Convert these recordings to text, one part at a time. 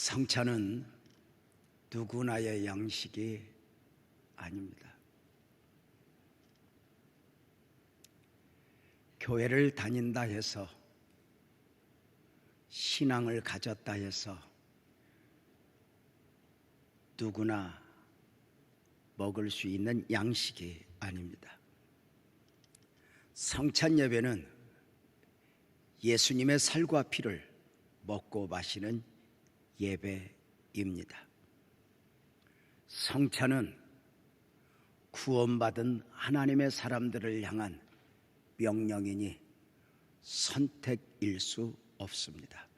성찬은 누구나의 양식이 아닙니다. 교회를 다닌다 해서, 신앙을 가졌다 해서 누구나 먹을 수 있는 양식이 아닙니다. 성찬 예배는 예수님의 살과 피를 먹고 마시는 예배입니다. 성찬은 구원받은 하나님의 사람들을 향한 명령이니 선택일 수 없습니다.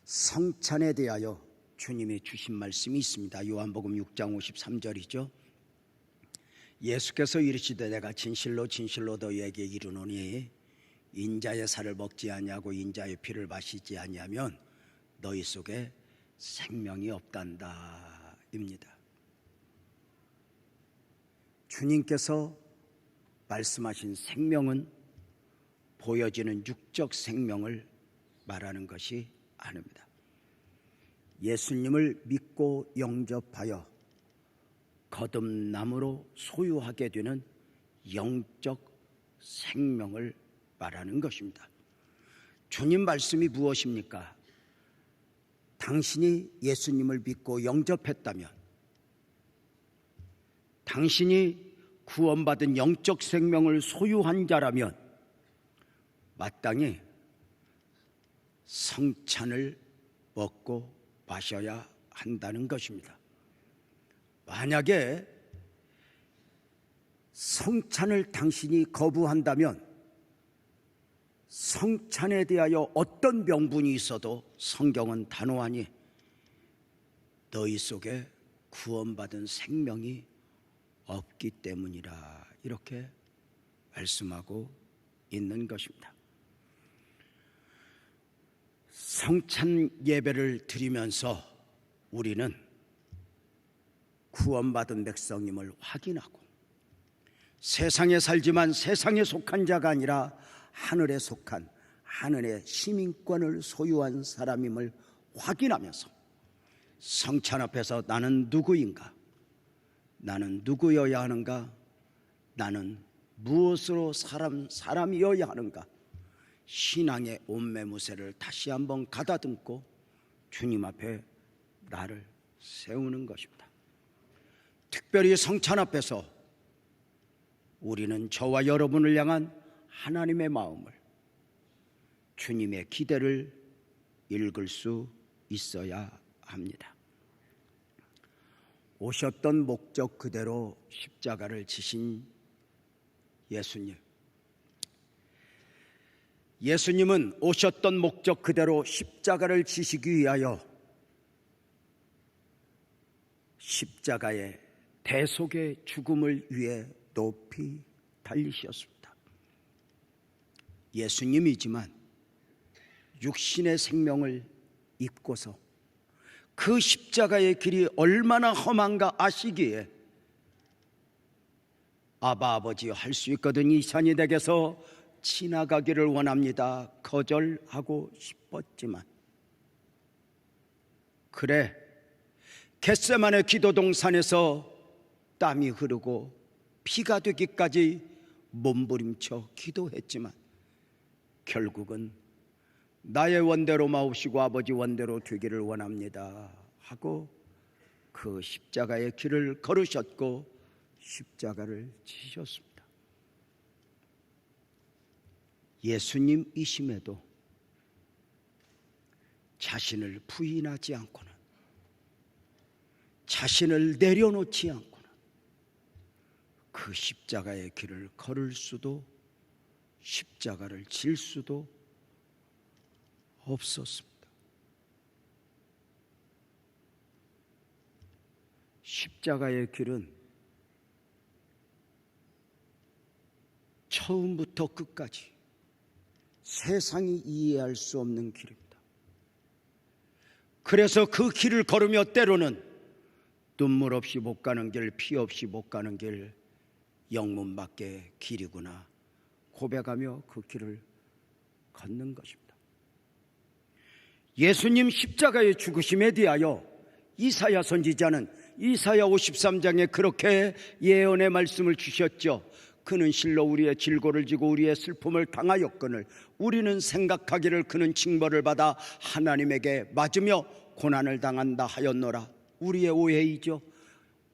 성찬에 대하여 주님이 주신 말씀이 있습니다. 요한복음 6장 53절이죠. 예수께서 이르시되 내가 진실로 진실로 너희에게 이르노니 인자의 살을 먹지 아니하고 인자의 피를 마시지 아니하면 너희 속에 생명이 없단다 입니다. 주님께서 말씀하신 생명은 보여지는 육적 생명을 말하는 것이 아닙니다. 예수님을 믿고 영접하여 거듭남으로 소유하게 되는 영적 생명을 말하는 것입니다. 주님 말씀이 무엇입니까? 당신이 예수님을 믿고 영접했다면, 당신이 구원받은 영적 생명을 소유한 자라면 마땅히 성찬을 먹고 마셔야 한다는 것입니다. 만약에 성찬을 당신이 거부한다면 성찬에 대하여 어떤 명분이 있어도 성경은 단호하니 너희 속에 구원받은 생명이 없기 때문이라 이렇게 말씀하고 있는 것입니다. 성찬 예배를 드리면서 우리는 구원받은 백성임을 확인하고 세상에 살지만 세상에 속한 자가 아니라 하늘에 속한 하늘의 시민권을 소유한 사람임을 확인하면서 성찬 앞에서 나는 누구인가? 나는 누구여야 하는가? 나는 무엇으로 사람이어야 하는가? 신앙의 온매무새를 다시 한번 가다듬고 주님 앞에 나를 세우는 것입니다. 특별히 성찬 앞에서 우리는 저와 여러분을 향한 하나님의 마음을, 주님의 기대를 읽을 수 있어야 합니다. 오셨던 목적 그대로 십자가를 지신 예수님은 오셨던 목적 그대로 십자가를 지시기 위하여 십자가의 대속의 죽음을 위해 높이 달리셨습니다. 예수님이지만 육신의 생명을 입고서 그 십자가의 길이 얼마나 험한가 아시기에 아바 아버지 할 수 있거든 이 산이 내게서 지나가기를 원합니다 거절하고 싶었지만, 그래 겟세마네 기도 동산에서 땀이 흐르고 피가 되기까지 몸부림쳐 기도했지만 결국은 나의 원대로 마옵시고 아버지 원대로 되기를 원합니다 하고 그 십자가의 길을 걸으셨고 십자가를 지셨습니다. 예수님이심에도 자신을 부인하지 않고는, 자신을 내려놓지 않고는 그 십자가의 길을 걸을 수도 십자가를 질 수도 없었습니다. 십자가의 길은 처음부터 끝까지 세상이 이해할 수 없는 길입니다. 그래서 그 길을 걸으며 때로는 눈물 없이 못 가는 길, 피 없이 못 가는 길, 영문 밖의 길이구나 고백하며 그 길을 걷는 것입니다. 예수님 십자가의 죽으심에 대하여 이사야 선지자는 이사야 53장에 그렇게 예언의 말씀을 주셨죠. 그는 실로 우리의 질고를 지고 우리의 슬픔을 당하였거늘 우리는 생각하기를 그는 징벌을 받아 하나님에게 맞으며 고난을 당한다 하였노라. 우리의 오해이죠.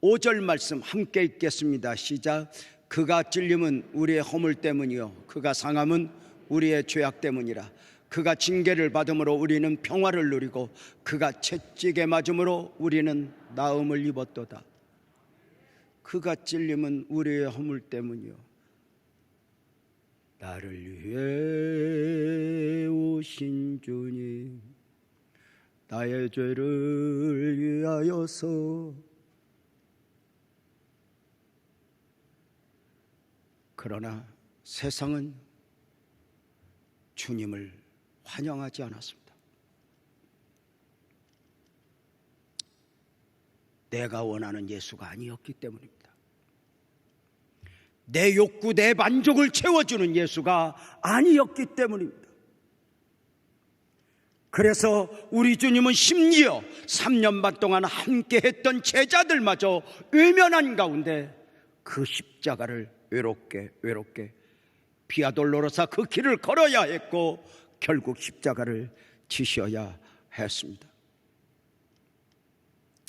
5절 말씀 함께 읽겠습니다. 시작. 그가 찔림은 우리의 허물 때문이요 그가 상함은 우리의 죄악 때문이라. 그가 징계를 받음으로 우리는 평화를 누리고 그가 채찍에 맞음으로 우리는 나음을 입었도다. 그가 찔림은 우리의 허물 때문이요 나를 위해 오신 주님 나의 죄를 위하여서. 그러나 세상은 주님을 환영하지 않았습니다. 내가 원하는 예수가 아니었기 때문입니다. 내 욕구, 내 만족을 채워주는 예수가 아니었기 때문입니다. 그래서 우리 주님은 심지어 3년 반 동안 함께 했던 제자들마저 외면한 가운데 그 십자가를 외롭게 비아 돌로로사 그 길을 걸어야 했고 결국 십자가를 지셔야 했습니다.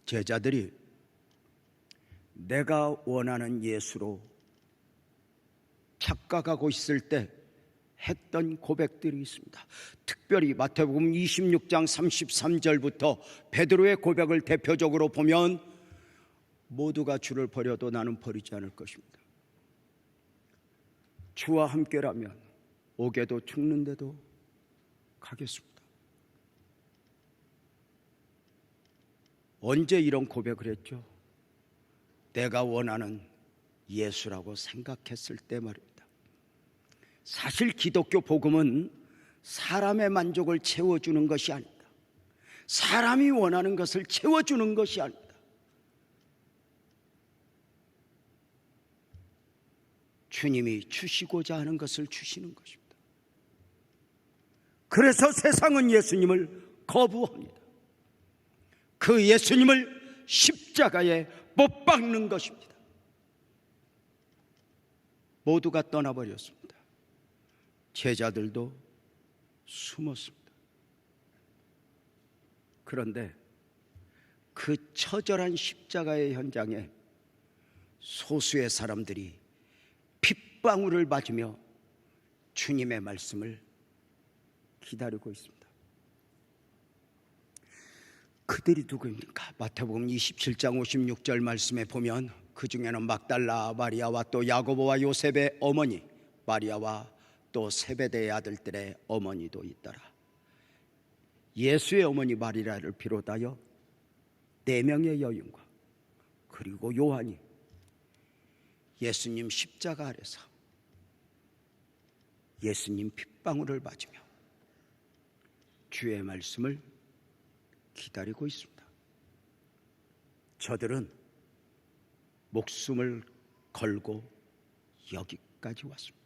제자들이 내가 원하는 예수로 착각하고 있을 때 했던 고백들이 있습니다. 특별히 마태복음 26장 33절부터 베드로의 고백을 대표적으로 보면 모두가 주를 버려도 나는 버리지 않을 것입니다. 주와 함께라면 옥에도 죽는데도 가겠습니다. 언제 이런 고백을 했죠? 내가 원하는 예수라고 생각했을 때 말입니다. 사실 기독교 복음은 사람의 만족을 채워주는 것이 아닙니다. 사람이 원하는 것을 채워주는 것이 아닙니다. 주님이 주시고자 하는 것을 주시는 것입니다. 그래서 세상은 예수님을 거부합니다. 그 예수님을 십자가에 못 박는 것입니다. 모두가 떠나버렸습니다. 제자들도 숨었습니다. 그런데 그 처절한 십자가의 현장에 소수의 사람들이 핏방울을 맞으며 주님의 말씀을 기다리고 있습니다. 그들이 누구입니까? 마태복음 27장 56절 말씀에 보면 그 중에는 막달라 마리아와 또 야고보와 요셉의 어머니 마리아와 또 세베대의 아들들의 어머니도 있더라. 예수의 어머니 마리아를 비롯하여 4명의 여인과 그리고 요한이 예수님 십자가 아래서 예수님 핏방울을 맞으며 주의 말씀을 기다리고 있습니다. 저들은 목숨을 걸고 여기까지 왔습니다.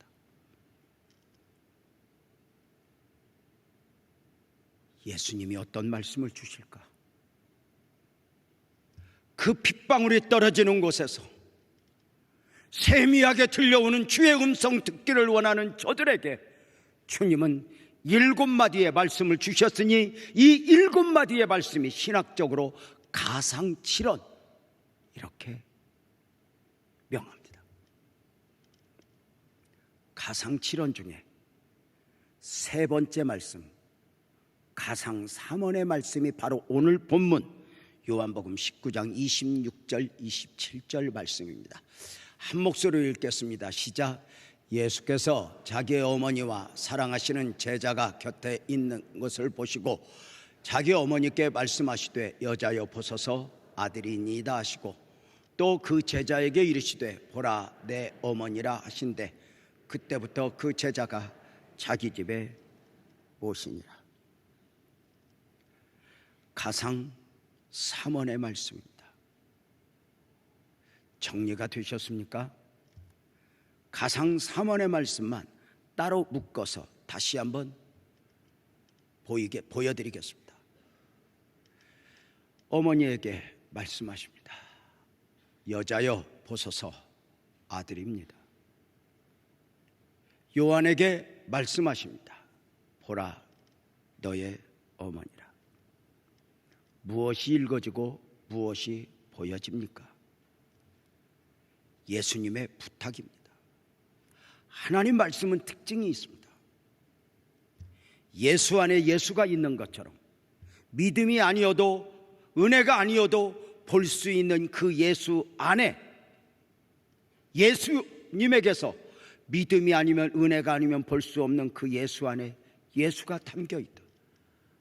예수님이 어떤 말씀을 주실까? 그 핏방울이 떨어지는 곳에서 세미하게 들려오는 주의 음성 듣기를 원하는 저들에게 주님은 7마디의 말씀을 주셨으니 이 7마디의 말씀이 신학적으로 가상칠언 이렇게 명합니다. 가상칠언 중에 3번째 말씀 가상삼언의 말씀이 바로 오늘 본문 요한복음 19장 26절 27절 말씀입니다. 한 목소리로 읽겠습니다. 시작. 예수께서 자기의 어머니와 사랑하시는 제자가 곁에 있는 것을 보시고 자기 어머니께 말씀하시되 여자여 보소서 아들이니이다 하시고 또 그 제자에게 이르시되 보라 내 어머니라 하신대 그때부터 그 제자가 자기 집에 오시니라. 가상 3원의 말씀입니다. 정리가 되셨습니까? 가상 3원의 말씀만 따로 묶어서 다시 한번 보여드리겠습니다. 어머니에게 말씀하십니다. 여자여 보소서, 아들입니다. 요한에게 말씀하십니다. 보라, 너의 어머니라. 무엇이 읽어지고 무엇이 보여집니까? 예수님의 부탁입니다. 하나님 말씀은 특징이 있습니다. 예수 안에 예수가 있는 것처럼 믿음이 아니어도, 은혜가 아니어도 볼 수 있는 그 예수 안에, 예수님에게서 믿음이 아니면, 은혜가 아니면 볼 수 없는 그 예수 안에 예수가 담겨 있다.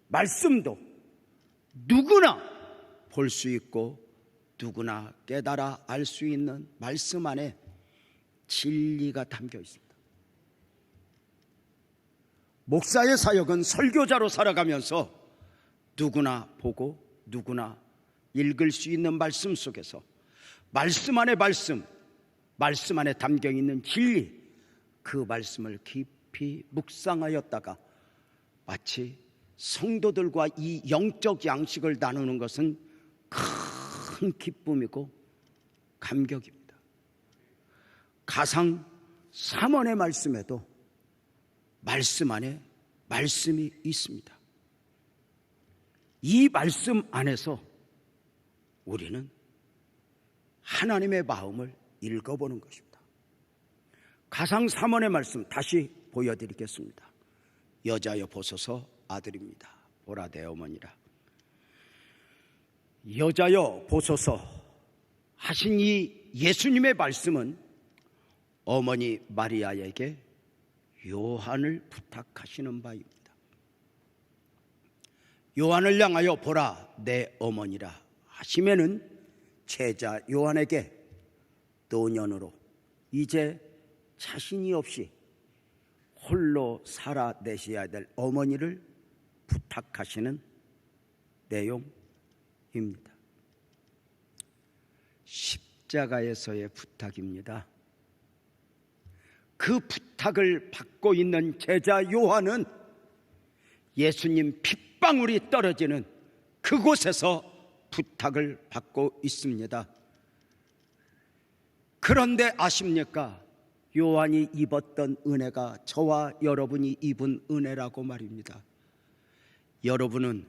말씀도 누구나 볼 수 있고 누구나 깨달아 알 수 있는 말씀 안에 진리가 담겨 있습니다. 목사의 사역은 설교자로 살아가면서 누구나 보고 누구나 읽을 수 있는 말씀 속에서 말씀 안에 말씀, 말씀 안에 담겨 있는 진리, 그 말씀을 깊이 묵상하였다가 마치 성도들과 이 영적 양식을 나누는 것은 큰 기쁨이고 감격입니다. 가상 3원의 말씀에도 말씀 안에 말씀이 있습니다. 이 말씀 안에서 우리는 하나님의 마음을 읽어보는 것입니다. 가상 3원의 말씀 다시 보여드리겠습니다. 여자여 보소서, 아들입니다. 보라, 내 어머니라. 여자여 보소서 하신 이 예수님의 말씀은 어머니 마리아에게 요한을 부탁하시는 바입니다. 요한을 향하여 보라, 내 어머니라 하시면은 제자 요한에게 노년으로 이제 자신이 없이 홀로 살아내셔야 될 어머니를 부탁하시는 내용입니다. 십자가에서의 부탁입니다. 그 부탁을 받고 있는 제자 요한은 예수님 핏방울이 떨어지는 그곳에서 부탁을 받고 있습니다. 그런데 아십니까? 요한이 입었던 은혜가 저와 여러분이 입은 은혜라고 말입니다. 여러분은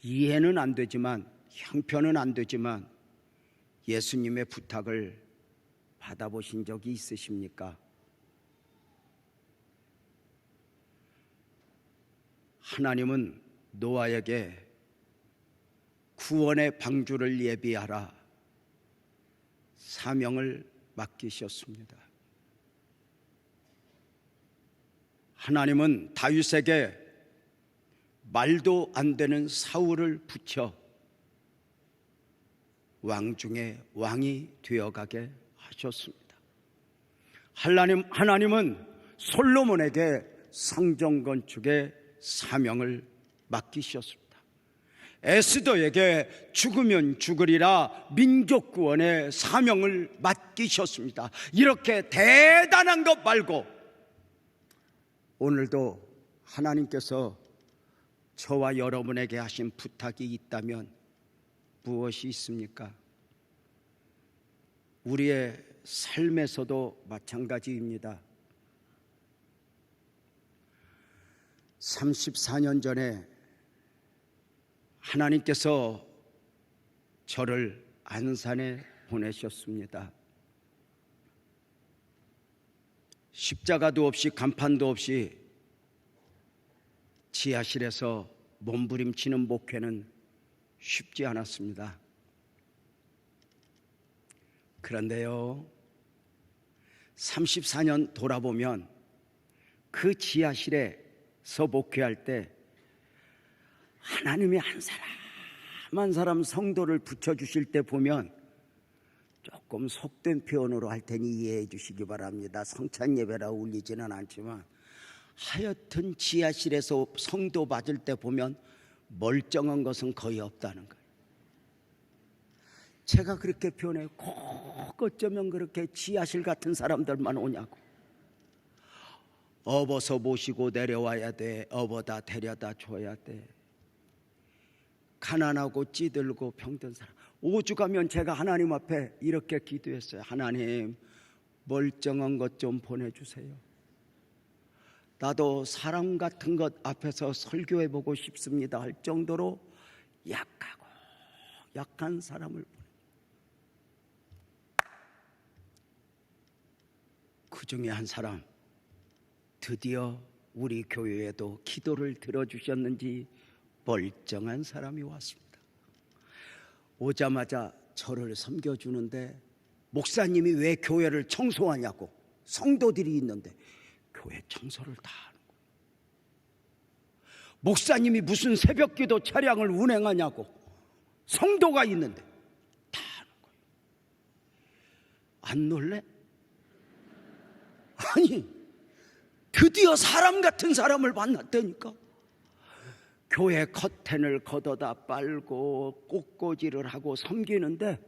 이해는 안 되지만, 형편은 안 되지만 예수님의 부탁을 받아보신 적이 있으십니까? 하나님은 노아에게 구원의 방주를 예비하라 사명을 맡기셨습니다. 하나님은 다윗에게 말도 안 되는 사울을 붙여 왕 중에 왕이 되어가게 하셨습니다. 하나님은 솔로몬에게 성전 건축의 사명을 맡기셨습니다. 에스더에게 죽으면 죽으리라 민족 구원의 사명을 맡기셨습니다. 이렇게 대단한 것 말고 오늘도 하나님께서 저와 여러분에게 하신 부탁이 있다면 무엇이 있습니까? 우리의 삶에서도 마찬가지입니다. 34년 전에 하나님께서 저를 안산에 보내셨습니다. 십자가도 없이 간판도 없이 지하실에서 몸부림치는 목회는 쉽지 않았습니다. 그런데요, 34년 돌아보면 그 지하실에서 목회할 때 하나님이 한 사람 한 사람 성도를 붙여주실 때 보면, 조금 속된 표현으로 할 테니 이해해 주시기 바랍니다. 성찬 예배라 울리지는 않지만 하여튼 지하실에서 성도 맞을 때 보면 멀쩡한 것은 거의 없다는 거예요. 제가 그렇게 표현해요. 꼭 어쩌면 그렇게 지하실 같은 사람들만 오냐고. 업어서 모시고 내려와야 돼. 업어다 데려다 줘야 돼. 가난하고 찌들고 병든 사람. 5주 가면 제가 하나님 앞에 이렇게 기도했어요. 하나님, 멀쩡한 것 좀 보내주세요. 나도 사람 같은 것 앞에서 설교해보고 싶습니다 할 정도로 약하고 약한 사람을 그 중에 한 사람, 드디어 우리 교회에도 기도를 들어주셨는지 멀쩡한 사람이 왔습니다. 오자마자 저를 섬겨주는데, 목사님이 왜 교회를 청소하냐고. 성도들이 있는데 교회 청소를 다 하는 거예요. 목사님이 무슨 새벽기도 차량을 운행하냐고. 성도가 있는데 다 하는 거예요. 안 놀래? 아니, 드디어 사람 같은 사람을 만났다니까. 교회 커튼을 걷어다 빨고 꽃꽂이를 하고 섬기는데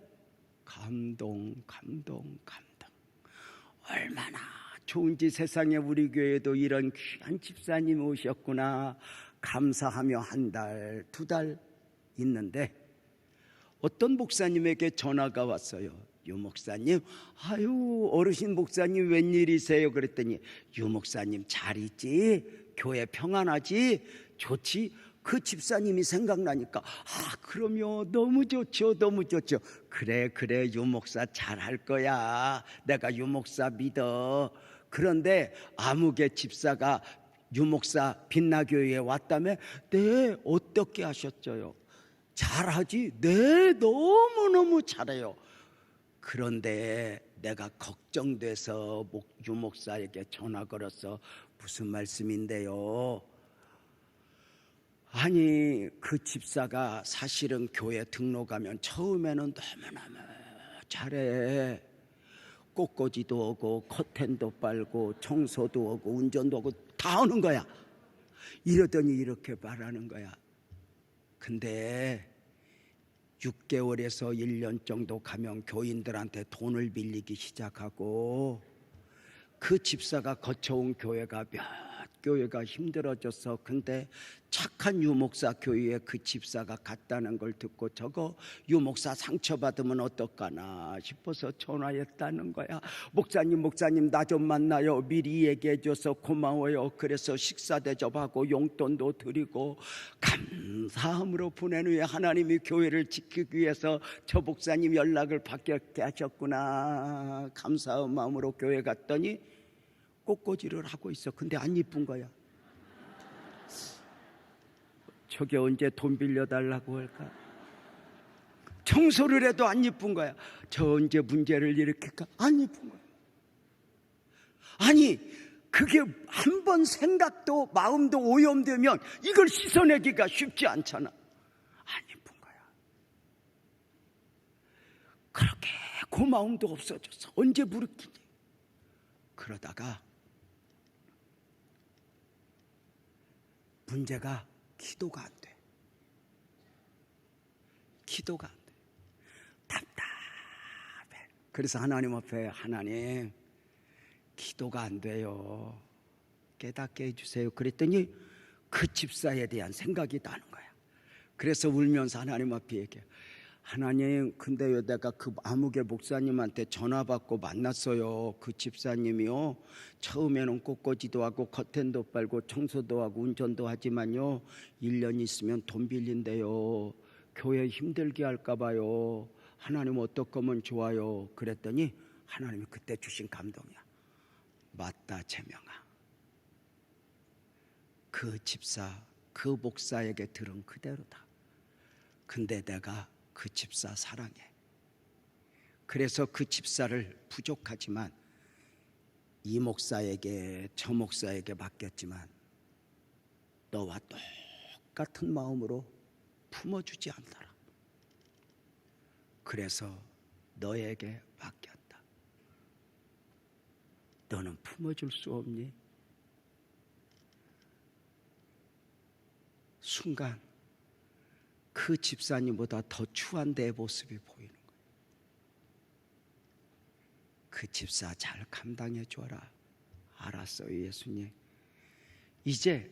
감동. 얼마나 좋은지. 세상에 우리 교회에도 이런 귀한 집사님이 오셨구나 감사하며 한 달, 2달 있는데 어떤 목사님에게 전화가 왔어요. 유 목사님, 아유 어르신 목사님 웬일이세요? 그랬더니 유 목사님 잘 있지? 교회 평안하지? 좋지? 그 집사님이 생각나니까 그럼요, 너무 좋죠. 그래 유 목사 잘할 거야. 내가 유 목사 믿어. 그런데 아무개 집사가 유 목사 빛나교회에 왔다며? 네, 어떻게 하셨죠요? 잘하지? 네, 너무너무 잘해요. 그런데 내가 걱정돼서 유 목사에게 전화 걸어서 무슨 말씀인데요? 아니, 그 집사가 사실은 교회 등록하면 처음에는 너무너무 잘해. 꽃꽂이도 오고 커튼도 빨고 청소도 오고 운전도 오고 다 하는 거야. 이러더니 이렇게 말하는 거야. 근데 6개월에서 1년 정도 가면 교인들한테 돈을 빌리기 시작하고, 그 집사가 거쳐온 교회가 몇 교회가 힘들어져서, 근데 착한 유목사 교회에 그 집사가 갔다는 걸 듣고 저거 유목사 상처받으면 어떡하나 싶어서 전화했다는 거야. 목사님 나 좀 만나요. 미리 얘기해줘서 고마워요. 그래서 식사 대접하고 용돈도 드리고 감사함으로 보낸 후에 하나님이 교회를 지키기 위해서 저 목사님 연락을 받게 하셨구나. 감사한 마음으로 교회 갔더니 꽃꽂이를 하고 있어. 근데 안 이쁜 거야. 저게 언제 돈 빌려달라고 할까? 청소를 해도 안 이쁜 거야. 저 언제 문제를 일으킬까? 안 이쁜 거야. 아니, 그게 한 번 생각도 마음도 오염되면 이걸 씻어내기가 쉽지 않잖아. 안 이쁜 거야. 그렇게 고마움도 없어졌어. 언제 부르키니? 그러다가 문제가 기도가 안 돼. 답답해. 그래서 하나님 앞에, 하나님 기도가 안 돼요. 깨닫게 해주세요. 그랬더니 그 집사에 대한 생각이 나는 거야. 그래서 울면서 하나님 앞에 얘기해. 하나님, 근데 왜 내가 그 아무개 목사님한테 전화 받고 만났어요. 그 집사님이요, 처음에는 꽃꽂이도 하고 커튼도 빨고 청소도 하고 운전도 하지만요 1년 있으면 돈 빌린대요. 교회 힘들게 할까 봐요. 하나님 어떡하면 좋아요? 그랬더니 하나님이 그때 주신 감동이야. 맞다 재명아, 그 집사 그 목사에게 들은 그대로다. 근데 내가 그 집사 사랑해. 그래서 그 집사를 부족하지만 이 목사에게 저 목사에게 맡겼지만 너와 똑같은 마음으로 품어주지 않더라. 그래서 너에게 맡겼다. 너는 품어줄 수 없니? 순간 그 집사님보다 더 추한 내 모습이 보이는 거예요. 그 집사 잘 감당해 줘라. 알았어요, 예수님. 이제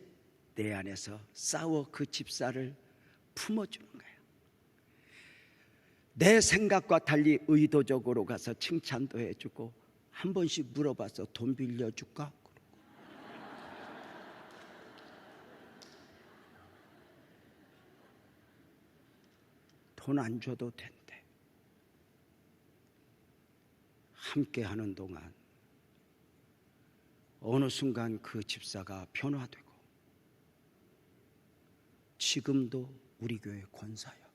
내 안에서 싸워 그 집사를 품어주는 거예요. 내 생각과 달리 의도적으로 가서 칭찬도 해주고, 한 번씩 물어봐서 돈 빌려줄까? 돈 안 줘도 된대. 함께 하는 동안 어느 순간 그 집사가 변화되고, 지금도 우리 교회 권사야.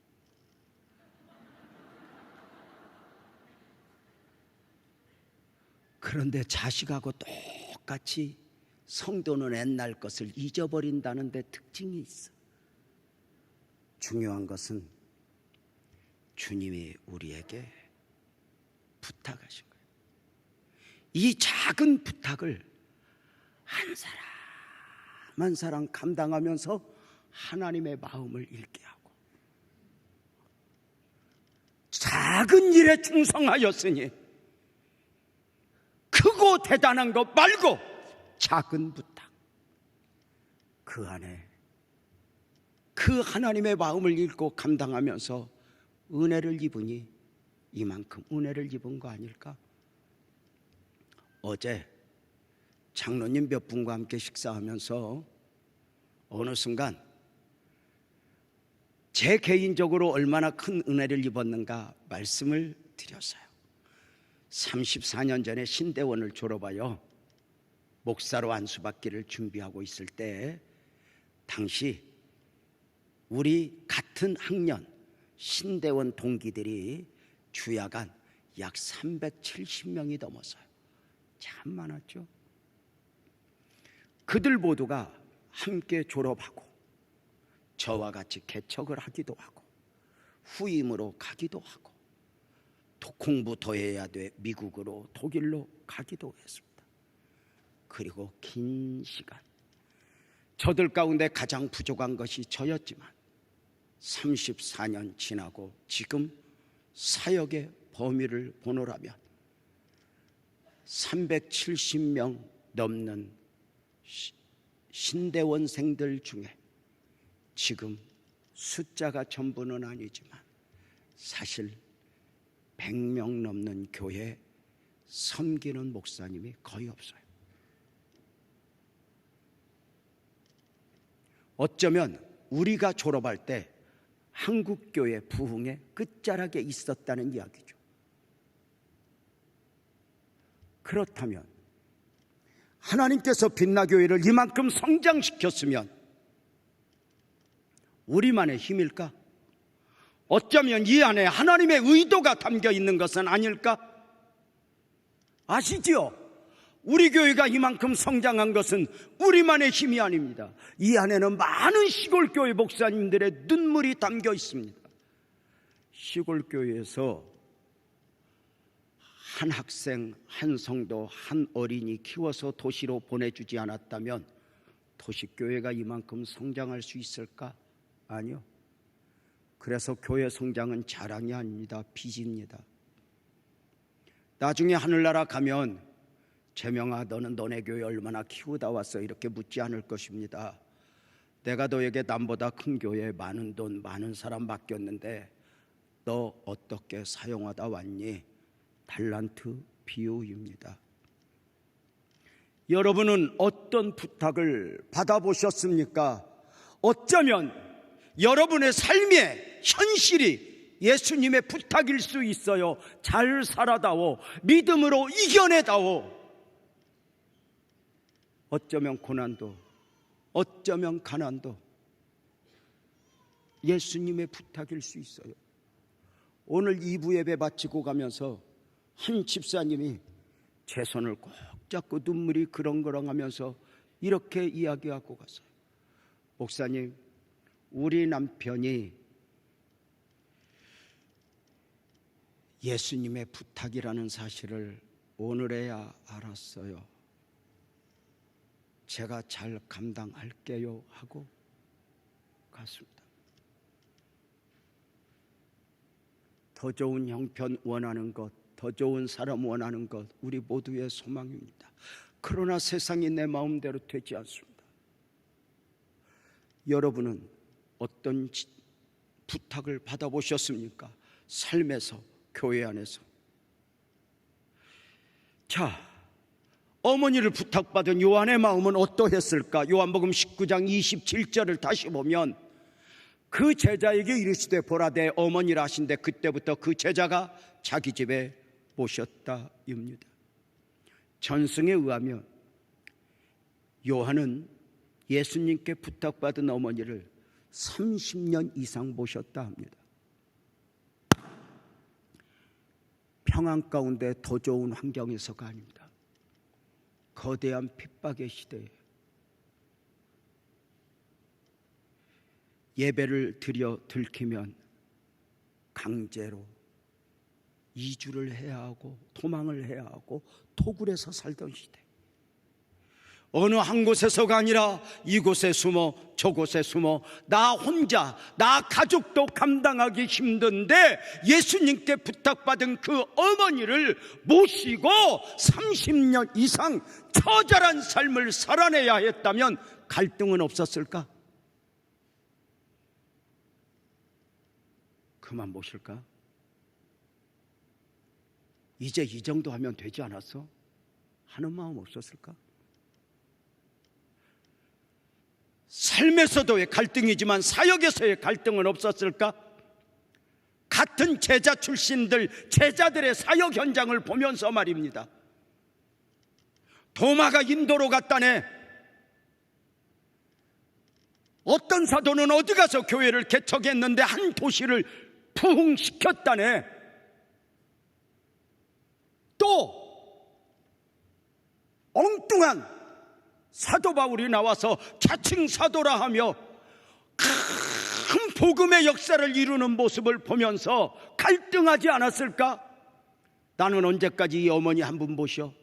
그런데 자식하고 똑같이 성도는 옛날 것을 잊어버린다는 데 특징이 있어. 중요한 것은 주님이 우리에게 부탁하신 거예요. 이 작은 부탁을 한 사람 한 사람 감당하면서 하나님의 마음을 읽게 하고, 작은 일에 충성하였으니 크고 대단한 것 말고 작은 부탁, 그 안에 그 하나님의 마음을 읽고 감당하면서 은혜를 입으니 이만큼 은혜를 입은 거 아닐까? 어제 장로님 몇 분과 함께 식사하면서 어느 순간 제 개인적으로 얼마나 큰 은혜를 입었는가 말씀을 드렸어요. 34년 전에 신대원을 졸업하여 목사로 안수받기를 준비하고 있을 때, 당시 우리 같은 학년 신대원 동기들이 주야간 약 370명이 넘었어요. 참 많았죠. 그들 모두가 함께 졸업하고 저와 같이 개척을 하기도 하고 후임으로 가기도 하고 공부 더 해야 돼 미국으로 독일로 가기도 했습니다. 그리고 긴 시간 저들 가운데 가장 부족한 것이 저였지만 34년 지나고 지금 사역의 범위를 보노라면 370명 넘는 신대원생들 중에 지금 숫자가 전부는 아니지만 사실 100명 넘는 교회 섬기는 목사님이 거의 없어요. 어쩌면 우리가 졸업할 때 한국교회 부흥의 끝자락에 있었다는 이야기죠. 그렇다면 하나님께서 빛나교회를 이만큼 성장시켰으면 우리만의 힘일까? 어쩌면 이 안에 하나님의 의도가 담겨 있는 것은 아닐까? 아시지요? 우리 교회가 이만큼 성장한 것은 우리만의 힘이 아닙니다. 이 안에는 많은 시골교회 목사님들의 눈물이 담겨 있습니다. 시골교회에서 한 학생, 한 성도, 한 어린이 키워서 도시로 보내주지 않았다면 도시교회가 이만큼 성장할 수 있을까? 아니요. 그래서 교회 성장은 자랑이 아닙니다. 빚입니다. 나중에 하늘나라 가면 재명아, 너는 너네 교회 얼마나 키우다 왔어? 이렇게 묻지 않을 것입니다. 내가 너에게 남보다 큰 교회에 많은 돈, 많은 사람 맡겼는데 너 어떻게 사용하다 왔니? 달란트 비유입니다. 여러분은 어떤 부탁을 받아보셨습니까? 어쩌면 여러분의 삶의 현실이 예수님의 부탁일 수 있어요. 잘 살아다오, 믿음으로 이겨내다오. 어쩌면 고난도, 어쩌면 가난도 예수님의 부탁일 수 있어요. 오늘 2부 예배 바치고 가면서 한 집사님이 제 손을 꼭 잡고 눈물이 그렁그렁하면서 이렇게 이야기하고 갔어요. 목사님, 우리 남편이 예수님의 부탁이라는 사실을 오늘에야 알았어요. 제가 잘 감당할게요 하고 갔습니다. 더 좋은 형편 원하는 것, 더 좋은 사람 원하는 것 우리 모두의 소망입니다. 그러나 세상이 내 마음대로 되지 않습니다. 여러분은 어떤 부탁을 받아보셨습니까? 삶에서, 교회 안에서. 자, 어머니를 부탁받은 요한의 마음은 어떠했을까? 요한복음 19장 27절을 다시 보면 그 제자에게 이르시되 보라 내 어머니라 하신데 그때부터 그 제자가 자기 집에 모셨다입니다. 전승에 의하면 요한은 예수님께 부탁받은 어머니를 30년 이상 모셨다 합니다. 평안 가운데 더 좋은 환경에서가 아닙니다. 거대한 핍박의 시대에 예배를 드려 들키면 강제로 이주를 해야 하고 도망을 해야 하고 토굴에서 살던 시대, 어느 한 곳에서가 아니라 이곳에 숨어 저곳에 숨어 나 혼자 나 가족도 감당하기 힘든데 예수님께 부탁받은 그 어머니를 모시고 30년 이상 처절한 삶을 살아내야 했다면 갈등은 없었을까? 그만 모실까? 이제 이 정도 하면 되지 않았어? 하는 마음 없었을까? 삶에서도의 갈등이지만 사역에서의 갈등은 없었을까? 같은 제자 출신들, 제자들의 사역 현장을 보면서 말입니다. 도마가 인도로 갔다네. 어떤 사도는 어디 가서 교회를 개척했는데 한 도시를 부흥시켰다네. 또 엉뚱한 사도 바울이 나와서 자칭 사도라 하며 큰 복음의 역사를 이루는 모습을 보면서 갈등하지 않았을까? 나는 언제까지 이 어머니 한 분 보셔?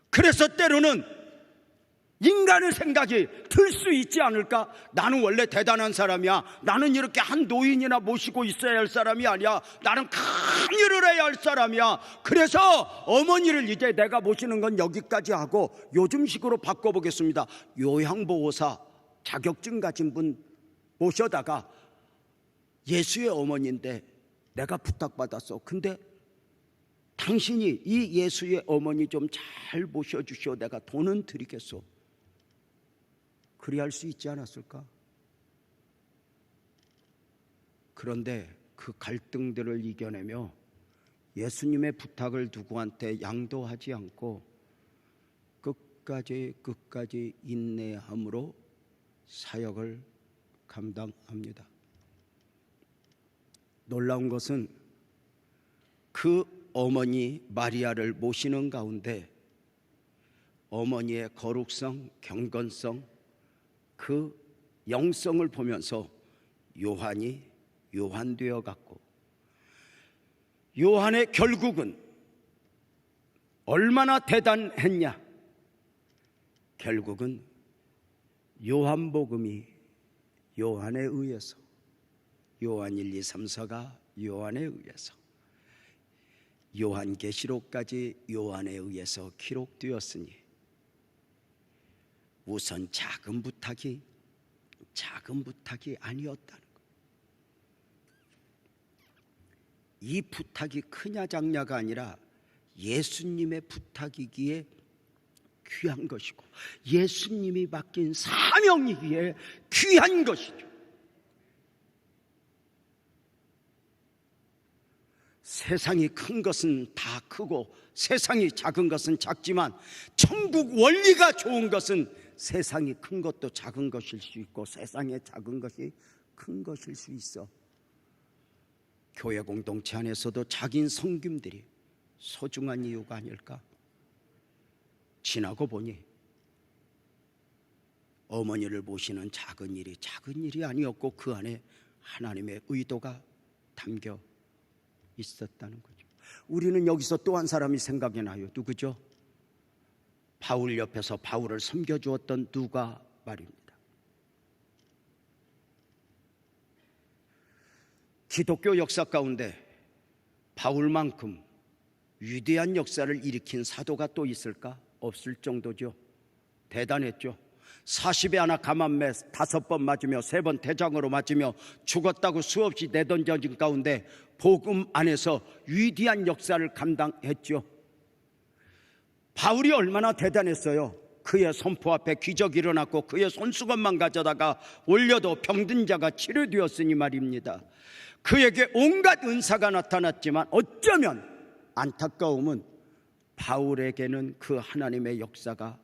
그래서 때로는 인간의 생각이 들 수 있지 않을까? 나는 원래 대단한 사람이야. 나는 이렇게 한 노인이나 모시고 있어야 할 사람이 아니야. 나는 큰 일을 해야 할 사람이야. 그래서 어머니를 이제 내가 모시는 건 여기까지 하고 요즘식으로 바꿔보겠습니다. 요양보호사 자격증 가진 분 모셔다가 예수의 어머니인데 내가 부탁받았어. 근데 당신이 이 예수의 어머니 좀 잘 모셔주시오. 내가 돈은 드리겠소. 그리할 수 있지 않았을까? 그런데 그 갈등들을 이겨내며 예수님의 부탁을 누구한테 양도하지 않고 끝까지 인내함으로 사역을 감당합니다. 놀라운 것은 그 어머니 마리아를 모시는 가운데 어머니의 거룩성, 경건성, 그 영성을 보면서 요한이 요한되어 갔고, 요한의 결국은 얼마나 대단했냐? 결국은 요한복음이 요한에 의해서, 요한 1, 2, 3, 4가 요한에 의해서, 요한계시록까지 요한에 의해서 기록되었으니 우선 작은 부탁이 아니었다는 것. 이 부탁이 크냐 작냐가 아니라 예수님의 부탁이기에 귀한 것이고 예수님이 맡긴 사명이기에 귀한 것이죠. 세상이 큰 것은 다 크고 세상이 작은 것은 작지만 천국 원리가 좋은 것은 세상이 큰 것도 작은 것일 수 있고 세상에 작은 것이 큰 것일 수 있어. 교회 공동체 안에서도 작은 섬김들이 소중한 이유가 아닐까? 지나고 보니 어머니를 모시는 작은 일이 아니었고 그 안에 하나님의 의도가 담겨 있었다는 거죠. 우리는 여기서 또 한 사람이 생각이 나요. 누구죠? 바울 옆에서 바울을 섬겨주었던 누가 말입니다. 기독교 역사 가운데 바울만큼 위대한 역사를 일으킨 사도가 또 있을까? 없을 정도죠. 대단했죠. 40에 하나 감암매 5번 맞으며 3번 대장으로 맞으며 죽었다고 수없이 내던져진 가운데 복음 안에서 위대한 역사를 감당했죠. 바울이 얼마나 대단했어요. 그의 선포 앞에 기적이 일어났고 그의 손수건만 가져다가 올려도 병든 자가 치료되었으니 말입니다. 그에게 온갖 은사가 나타났지만 어쩌면 안타까움은 바울에게는 그 하나님의 역사가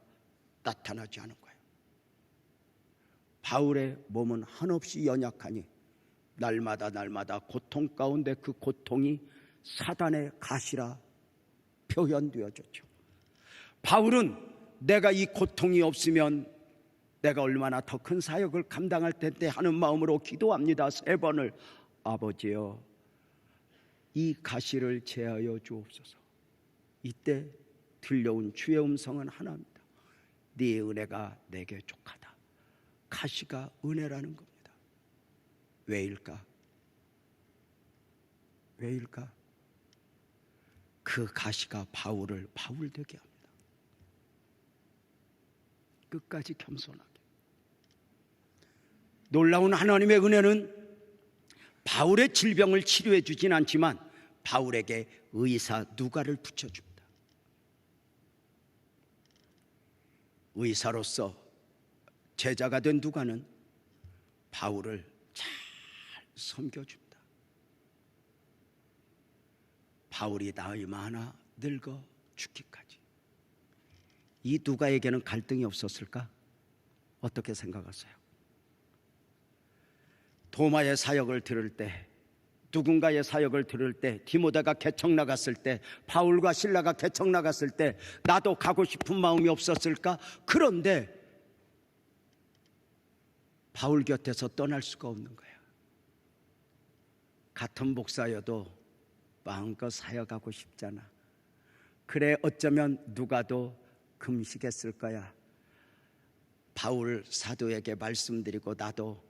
나타나지 않은 거예요. 바울의 몸은 한없이 연약하니 날마다 고통 가운데 그 고통이 사단의 가시라 표현되어졌죠. 바울은 내가 이 고통이 없으면 내가 얼마나 더 큰 사역을 감당할 텐데 하는 마음으로 기도합니다. 3번을 아버지여 이 가시를 제하여 주옵소서. 이때 들려온 주의 음성은 하나입니다. 네 은혜가 내게 족하다. 가시가 은혜라는 겁니다. 왜일까? 그 가시가 바울을 바울되게 합니다. 끝까지 겸손하게. 놀라운 하나님의 은혜는 바울의 질병을 치료해 주진 않지만 바울에게 의사 누가를 붙여줍니다. 의사로서 제자가 된 누가는 바울을 잘 섬겨줍니다. 바울이 나이 많아 늙어 죽기까지. 이 누가에게는 갈등이 없었을까? 어떻게 생각하세요? 도마의 사역을 들을 때, 누군가의 사역을 들을 때, 디모데가 개척 나갔을 때, 바울과 실라가 개척 나갔을 때 나도 가고 싶은 마음이 없었을까? 그런데 바울 곁에서 떠날 수가 없는 거예요. 같은 목사여도 마음껏 사역하고 싶잖아. 그래 어쩌면 누가도 금식했을 거야. 바울 사도에게 말씀드리고 나도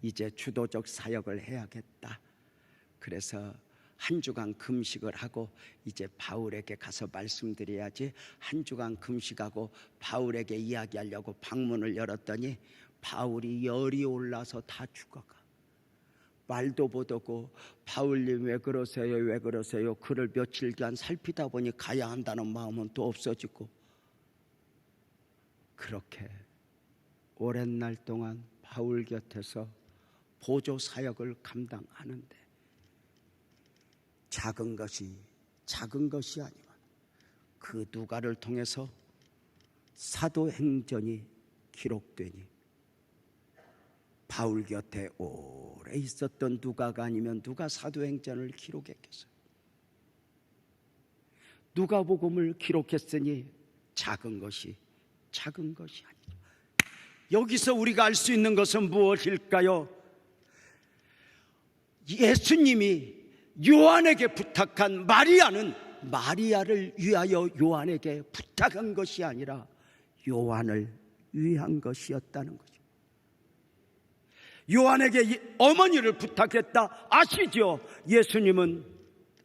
이제 주도적 사역을 해야겠다. 그래서 한 주간 금식을 하고 이제 바울에게 가서 말씀드려야지. 한 주간 금식하고 바울에게 이야기하려고 방문을 열었더니 바울이 열이 올라서 다 죽어가. 말도 못하고 바울님 왜 그러세요? 그를 며칠간 살피다 보니 가야 한다는 마음은 또 없어지고, 그렇게 오랜 날 동안 바울 곁에서 보조 사역을 감당하는데 작은 것이 아니면 그 누가를 통해서 사도행전이 기록되니 바울 곁에 오래 있었던 누가가 아니면 누가 사도행전을 기록했겠어요? 누가복음을 기록했으니 작은 것이 아니죠. 여기서 우리가 알 수 있는 것은 무엇일까요? 예수님이 요한에게 부탁한 마리아는 마리아를 위하여 요한에게 부탁한 것이 아니라 요한을 위한 것이었다는 거죠. 요한에게 어머니를 부탁했다. 아시죠? 예수님은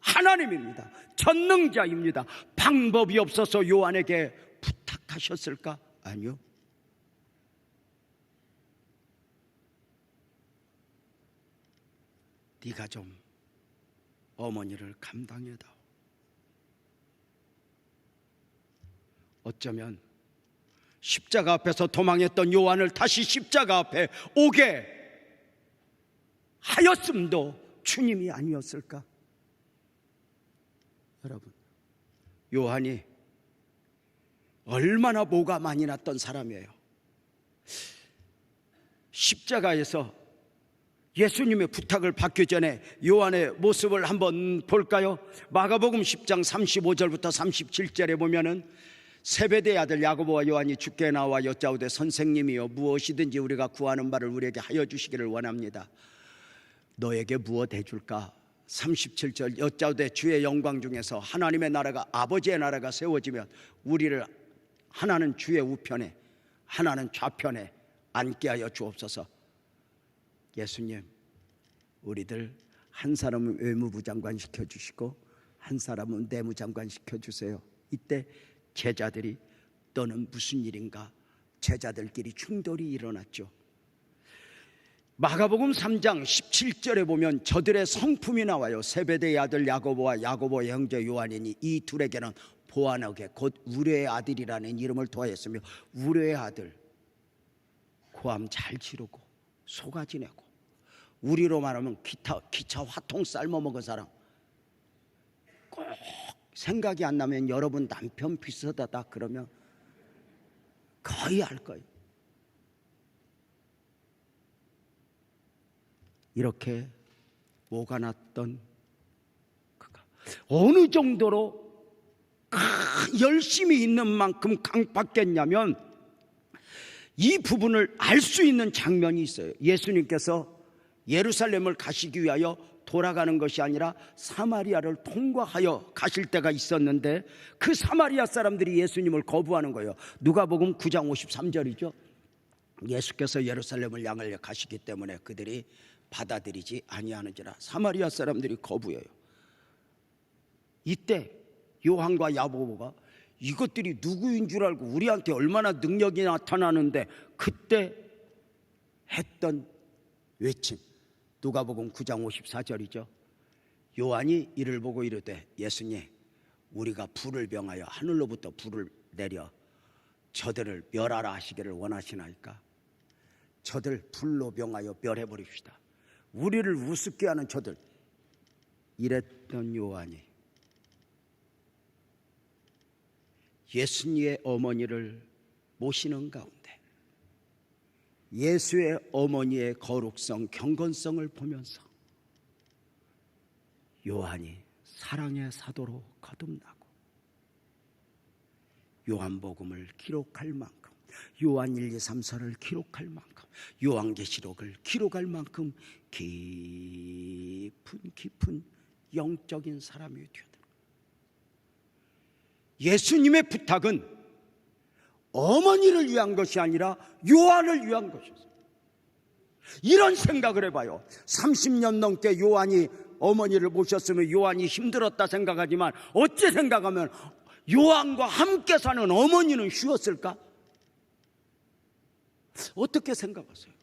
하나님입니다. 전능자입니다. 방법이 없어서 요한에게 부탁하셨을까? 아니요. 네가 좀 어머니를 감당해다오. 어쩌면 십자가 앞에서 도망했던 요한을 다시 십자가 앞에 오게 하였음도 주님이 아니었을까? 여러분, 요한이 얼마나 모가 많이 났던 사람이에요. 십자가에서 예수님의 부탁을 받기 전에 요한의 모습을 한번 볼까요? 마가복음 10장 35절부터 37절에 보면은 세베대의 아들 야고보와 요한이 주께 나와 여짜오되 선생님이여 무엇이든지 우리가 구하는 바를 우리에게 하여 주시기를 원합니다. 너에게 무엇 해줄까? 37절 여짜오되 주의 영광 중에서 하나님의 나라가 아버지의 나라가 세워지면 우리를 하나는 주의 우편에 하나는 좌편에 앉게 하여 주옵소서. 예수님, 우리들 한 사람은 외무부 장관 시켜주시고 한 사람은 내무장관 시켜주세요. 이때 제자들이 너는 무슨 일인가 제자들끼리 충돌이 일어났죠. 마가복음 3장 17절에 보면 저들의 성품이 나와요. 세베대의 아들 야고보와 야고보의 형제 요한이니 이 둘에게는 보아너게 곧 우레의 아들이라는 이름을 더하였으며, 우레의 아들, 고함 잘 지르고 소가지 내고, 우리로 말하면 기차 화통 삶아 먹은 사람. 꼭 생각이 안 나면 여러분 남편 비슷하다 그러면 거의 알 거예요. 이렇게 뭐가 났던 그가 어느 정도로 열심히 있는 만큼 강박했냐면, 이 부분을 알 수 있는 장면이 있어요. 예수님께서 예루살렘을 가시기 위하여 돌아가는 것이 아니라 사마리아를 통과하여 가실 때가 있었는데, 그 사마리아 사람들이 예수님을 거부하는 거예요. 누가복음 9장 53절이죠. 예수께서 예루살렘을 향하여 가시기 때문에 그들이 받아들이지 아니하는지라 사마리아 사람들이 거부해요. 이때 요한과 야고보가 이것들이 누구인 줄 알고 우리한테 얼마나 능력이 나타나는데, 그때 했던 외침, 누가복음 9장 54절이죠. 요한이 이를 보고 이르되, 예수님, 우리가 불을 병하여 하늘로부터 불을 내려 저들을 멸하라 하시기를 원하시나이까? 저들 불로 병하여 멸해버립시다. 우리를 우습게 하는 저들. 이랬던 요한이 예수님의 어머니를 모시는 가운데 예수의 어머니의 거룩성, 경건성을 보면서 요한이 사랑의 사도로 거듭나고 요한복음을 기록할 만큼, 요한 1, 2, 3, 4를 기록할 만큼, 요한계시록을 기록할 만큼 깊은 영적인 사람이 되었다. 예수님의 부탁은 어머니를 위한 것이 아니라 요한을 위한 것이었어요. 이런 생각을 해봐요. 30년 넘게 요한이 어머니를 모셨으면 요한이 힘들었다 생각하지만, 어찌 생각하면 요한과 함께 사는 어머니는 쉬웠을까? 어떻게 생각하세요?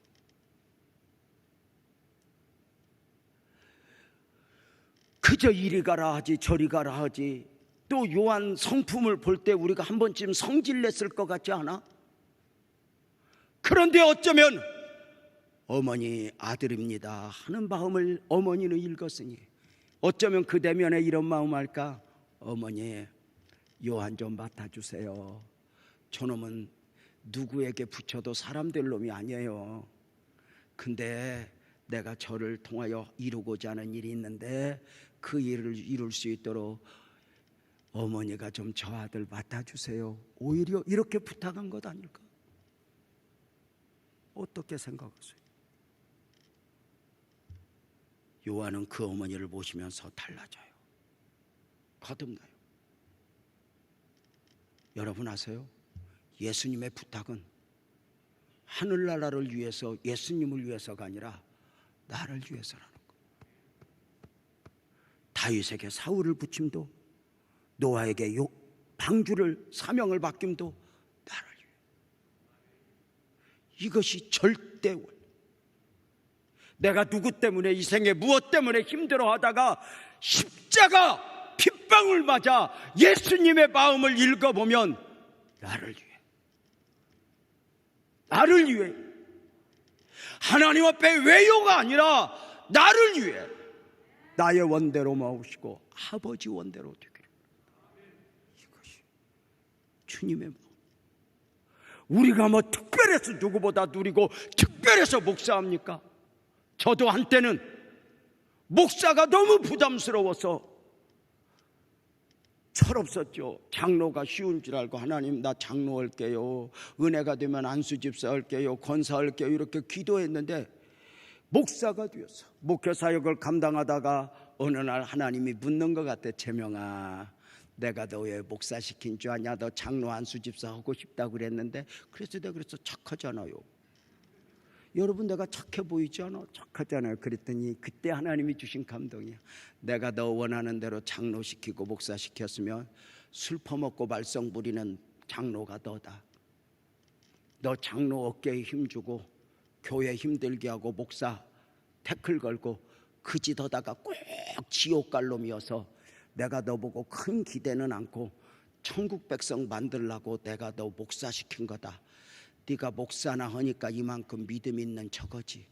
그저 이리 가라 하지 저리 가라 하지, 또 요한 성품을 볼 때 우리가 한 번쯤 성질냈을 것 같지 않아? 그런데 어쩌면 어머니 아들입니다 하는 마음을 어머니는 읽었으니, 어쩌면 그 대면에 이런 마음 할까? 어머니, 요한 좀 맡아주세요. 저놈은 누구에게 붙여도 사람될 놈이 아니에요. 근데 내가 저를 통하여 이루고자 하는 일이 있는데 그 일을 이룰 수 있도록 어머니가 좀 저 아들 맡아주세요. 오히려 이렇게 부탁한 것 아닐까? 어떻게 생각하세요? 요한은 그 어머니를 모시면서 달라져요. 거듭나요. 여러분 아세요? 예수님의 부탁은 하늘나라를 위해서, 예수님을 위해서가 아니라 나를 위해서라는 거예요. 다윗에게 사울을 붙임도, 노아에게 방주를 사명을 맡김도 나를 위해. 이것이 절대 원리. 내가 누구 때문에 이 생에 무엇 때문에 힘들어하다가 십자가 핏방울 맞아 예수님의 마음을 읽어보면 나를 위해 하나님 앞에 외요가 아니라 나를 위해 나의 원대로 마오시고 아버지 원대로 되기를. 이것이 주님의 마음. 우리가 뭐 특별해서 누구보다 누리고 특별해서 목사합니까? 저도 한때는 목사가 너무 부담스러워서 철없었죠. 장로가 쉬운 줄 알고, 하나님 나 장로 할게요, 은혜가 되면 안수집사 할게요, 권사 할게요, 이렇게 기도했는데 목사가 되어서 목회사역을 감당하다가 어느 날 하나님이 묻는 것 같아. 재명아, 내가 너 왜 목사 시킨 줄 아냐? 너 장로 안수집사 하고 싶다고 그랬는데. 그래서 내가 그래서 착하잖아요. 여러분 내가 착해 보이지 않아? 착하잖아요. 그랬더니 그때 하나님이 주신 감동이야. 내가 너 원하는 대로 장로시키고 목사시켰으면 술 퍼먹고 말썽 부리는 장로가 너다. 너 장로 어깨에 힘주고 교회 힘들게 하고 목사 태클 걸고 그 짓 하다가 꼭 지옥 갈 놈이어서 내가 너 보고 큰 기대는 않고 천국 백성 만들라고 내가 너 목사시킨 거다. 네가 목사나 하니까 이만큼 믿음 있는 저거지.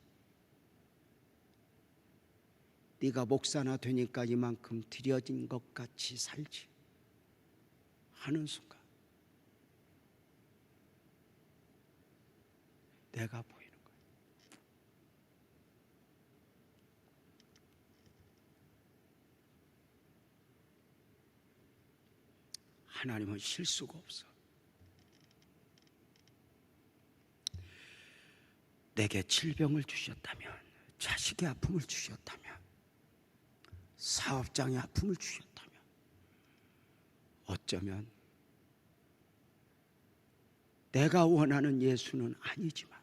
네가 목사나 되니까 이만큼 들여진 것 같이 살지 하는 순간 내가 보이는 거야. 하나님은 실수가 없어. 내게 질병을 주셨다면, 자식의 아픔을 주셨다면, 사업장의 아픔을 주셨다면, 어쩌면 내가 원하는 예수는 아니지만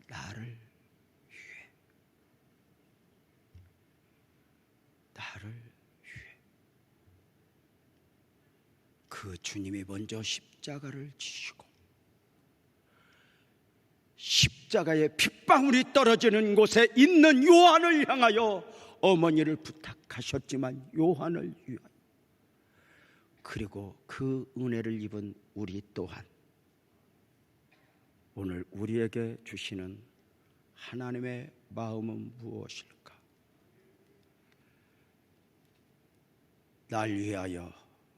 나를 위해 그 주님이 먼저 십자가를 지시고 십자가의 핏방울이 떨어지는 곳에 있는 요한을 향하여 어머니를 부탁하셨지만 요한을 위하여, 그리고 그 은혜를 입은 우리 또한 오늘 우리에게 주시는 하나님의 마음은 무엇일까? 날 위하여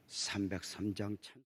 303장 찬